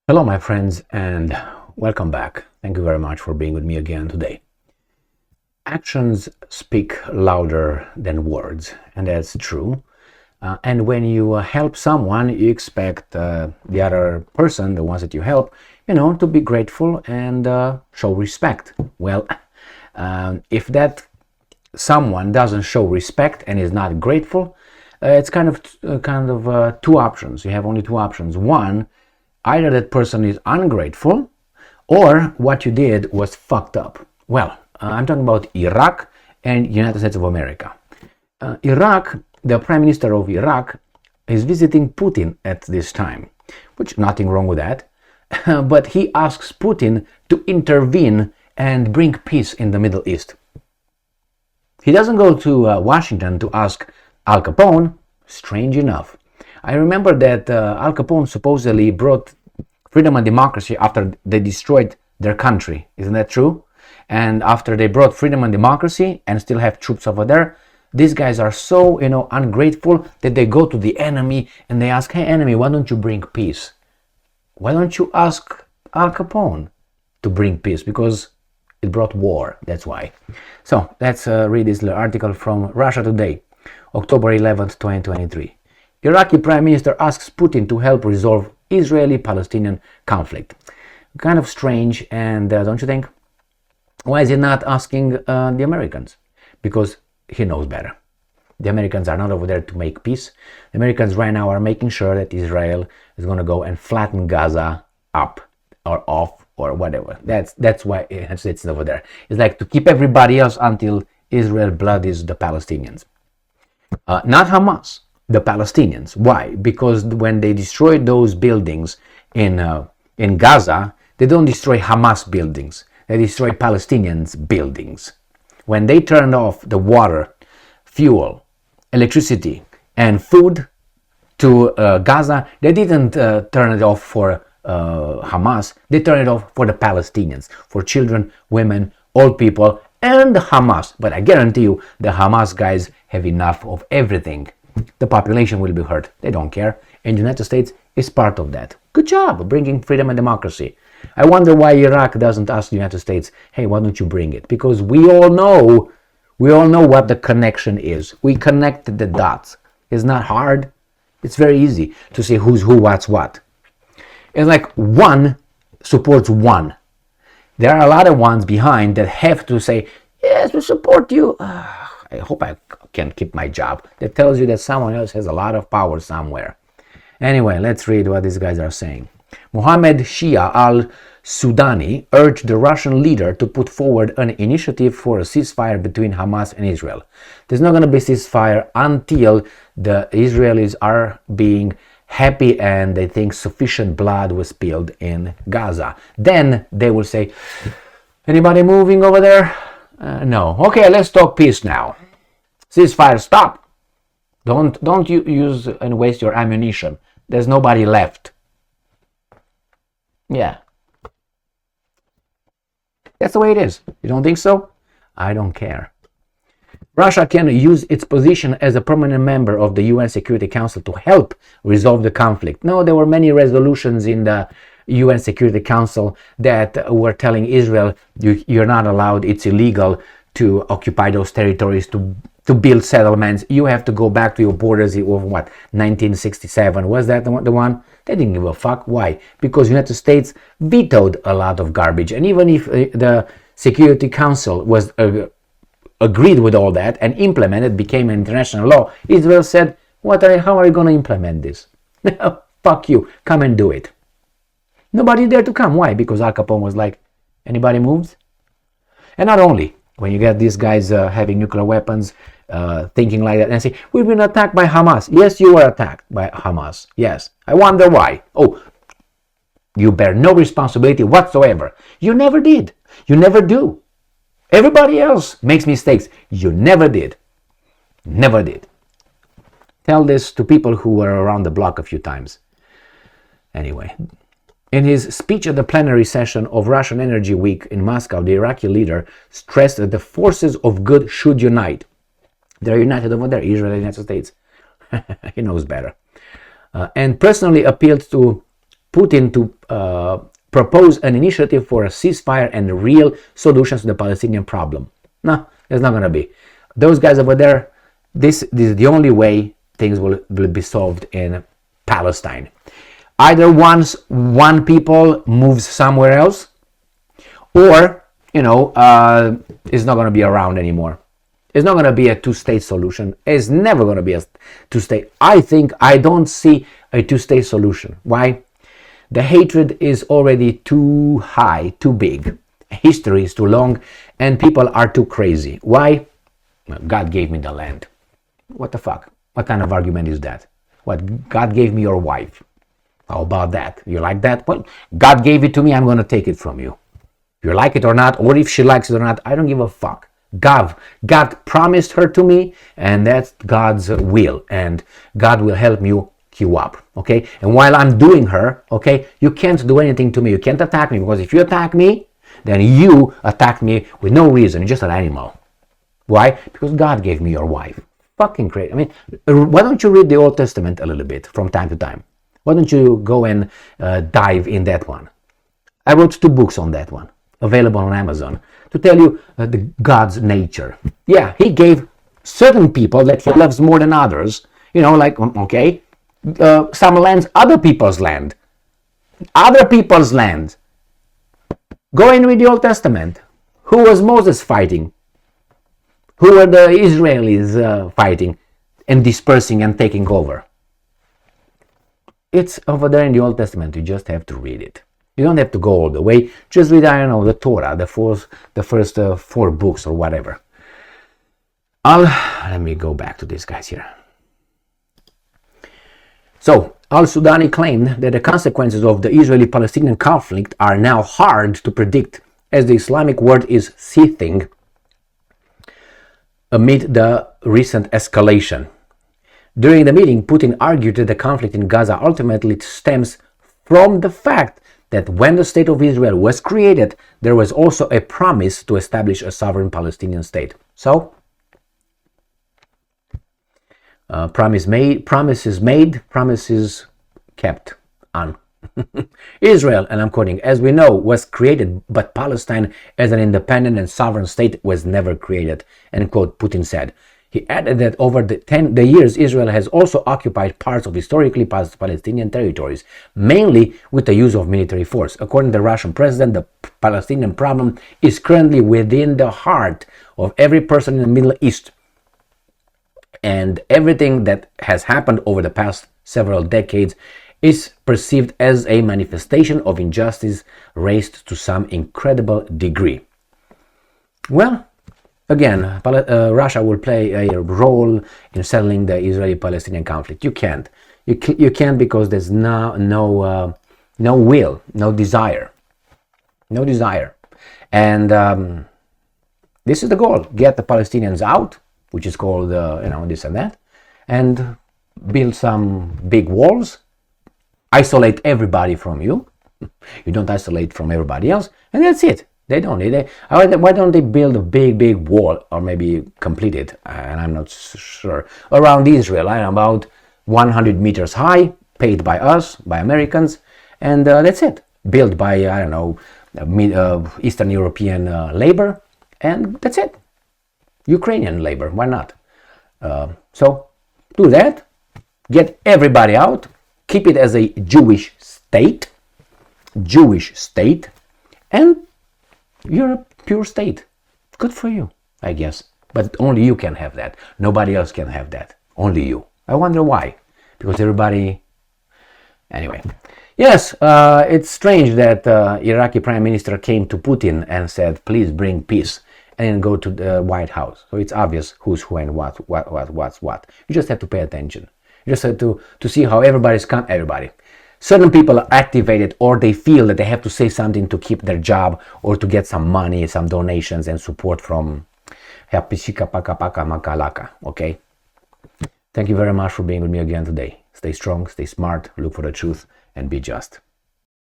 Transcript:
Hello, my friends, and welcome back. Thank you very much for being with me again today. Actions speak louder than words, and that's true. And when you help someone, you expect the other person, the ones that you help, to be grateful and show respect. Well, if that someone doesn't show respect and is not grateful, it's kind of two options. You have only two options. One, either that person is ungrateful or what you did was fucked up. Well, I'm talking about Iraq and United States of America. Iraq, the Prime Minister of Iraq is visiting Putin at this time, which nothing wrong with that. But he asks Putin to intervene and bring peace in the Middle East. He doesn't go to Washington to ask Al Capone, strange enough. I remember that Al Capone supposedly brought freedom and democracy after they destroyed their country. Isn't that true? And after they brought freedom and democracy and still have troops over there, these guys are so, ungrateful that they go to the enemy and they ask, hey, enemy, why don't you bring peace? Why don't you ask Al Capone to bring peace? Because it brought war, that's why. So let's read this little article from Russia Today, October 11th, 2023. Iraqi Prime Minister asks Putin to help resolve Israeli-Palestinian conflict. Kind of strange, and don't you think? Why is he not asking the Americans? Because he knows better. The Americans are not over there to make peace. The Americans right now are making sure that Israel is going to go and flatten Gaza up or off or whatever. That's why it's over there. It's like to keep everybody else until Israel bloodies the Palestinians. Not Hamas. The Palestinians. Why? Because when they destroyed those buildings in Gaza, they don't destroy Hamas buildings. They destroy Palestinians' buildings. When they turned off the water, fuel, electricity, and food to Gaza, they didn't turn it off for Hamas. They turned it off for the Palestinians, for children, women, old people, and Hamas. But I guarantee you, the Hamas guys have enough of everything. The population will be hurt. They don't care. And the United States is part of that. Good job bringing freedom and democracy. I wonder why Iraq doesn't ask the United States, hey, why don't you bring it? Because we all know what the connection is. We connected the dots. It's not hard. It's very easy to say who's who, what's what. It's like one supports one. There are a lot of ones behind that have to say, yes, we support you. I hope I can keep my job. That tells you that someone else has a lot of power somewhere. Anyway, let's read what these guys are saying. Mohammed Shia al-Sudani urged the Russian leader to put forward an initiative for a ceasefire between Hamas and Israel. There's not going to be ceasefire until the Israelis are being happy and they think sufficient blood was spilled in Gaza. Then they will say, anybody moving over there? No. Okay, let's talk peace now. Ceasefire, stop. Don't you use and waste your ammunition. There's nobody left. Yeah. That's the way it is. You don't think so? I don't care. Russia can use its position as a permanent member of the UN Security Council to help resolve the conflict. No, there were many resolutions in the UN Security Council that were telling Israel, you're not allowed, it's illegal to occupy those territories, to build settlements. You have to go back to your borders of 1967. Was that the one? They didn't give a fuck. Why? Because the United States vetoed a lot of garbage. And even if the Security Council was agreed with all that and implemented, became an international law, Israel said, how are you going to implement this? Fuck you. Come and do it. Nobody dared to come. Why? Because Al Capone was like, anybody moves? And not only, when you get these guys having nuclear weapons, thinking like that, and say, we've been attacked by Hamas. Yes, you were attacked by Hamas. Yes. I wonder why. Oh, you bear no responsibility whatsoever. You never did. You never do. Everybody else makes mistakes. You never did. Never did. Tell this to people who were around the block a few times. Anyway. In his speech at the plenary session of Russian Energy Week in Moscow, the Iraqi leader stressed that the forces of good should unite. They're united over there, Israel and the United States. He knows better. And personally appealed to Putin to propose an initiative for a ceasefire and real solutions to the Palestinian problem. No, it's not going to be. Those guys over there, this is the only way things will be solved in Palestine. Either once one people moves somewhere else, or, it's not going to be around anymore. It's not going to be a two-state solution. It's never going to be a two-state. I don't see a two-state solution. Why? The hatred is already too high, too big. History is too long, and people are too crazy. Why? Well, God gave me the land. What the fuck? What kind of argument is that? What? God gave me your wife. How about that? You like that? Well, God gave it to me. I'm going to take it from you. If you like it or not, or if she likes it or not, I don't give a fuck. God promised her to me, and that's God's will, and God will help you up, okay? And while I'm doing her, okay, you can't do anything to me. You can't attack me, because if you attack me, then you attack me with no reason. You're just an animal. Why? Because God gave me your wife. Fucking crazy. I mean, why don't you read the Old Testament a little bit from time to time? Why don't you go and dive in that one? I wrote 2 books on that one, available on Amazon, to tell you God's nature. Yeah, he gave certain people that he loves more than others, okay, some lands, other people's land. Go and read the Old Testament. Who was Moses fighting? Who were the Israelis fighting and dispersing and taking over? It's over there in the Old Testament. You just have to read it. You don't have to go all the way. Just read, the Torah, the first 4 books or whatever. Let me go back to these guys here. So, al-Sudani claimed that the consequences of the Israeli-Palestinian conflict are now hard to predict, as the Islamic world is seething amid the recent escalation. During the meeting, Putin argued that the conflict in Gaza ultimately stems from the fact that when the State of Israel was created, there was also a promise to establish a sovereign Palestinian state. So, promises made, promises kept on. Israel, and I'm quoting, as we know, was created, but Palestine as an independent and sovereign state was never created, end quote, Putin said. He added that over the years, Israel has also occupied parts of historically Palestinian territories, mainly with the use of military force. According to the Russian president, the Palestinian problem is currently within the heart of every person in the Middle East. And everything that has happened over the past several decades is perceived as a manifestation of injustice raised to some incredible degree. Well, again, Russia will play a role in settling the Israeli-Palestinian conflict. You can't. You can't because there's no will, no desire. And this is the goal. Get the Palestinians out, which is called, this and that, and build some big walls, isolate everybody from you. You don't isolate from everybody else, and that's it. They don't need it. Why don't they build a big wall, or maybe complete it, and I'm not sure, around Israel, about 100 meters high, paid by us, by Americans, and that's it. Built by, Eastern European labor, and that's it. Ukrainian labor, why not? So do that, get everybody out, keep it as a Jewish state, and you're a pure state. Good for you, I guess. But only you can have that. Nobody else can have that. Only you. I wonder why. Because everybody... Anyway. Yes, it's strange that Iraqi Prime Minister came to Putin and said, please bring peace, and then go to the White House. So it's obvious who's who and what's what. You just have to pay attention. You just have to see how everybody. Certain people are activated, or they feel that they have to say something to keep their job, or to get some money, some donations and support from okay? Thank you very much for being with me again today. Stay strong, stay smart, look for the truth, and be just.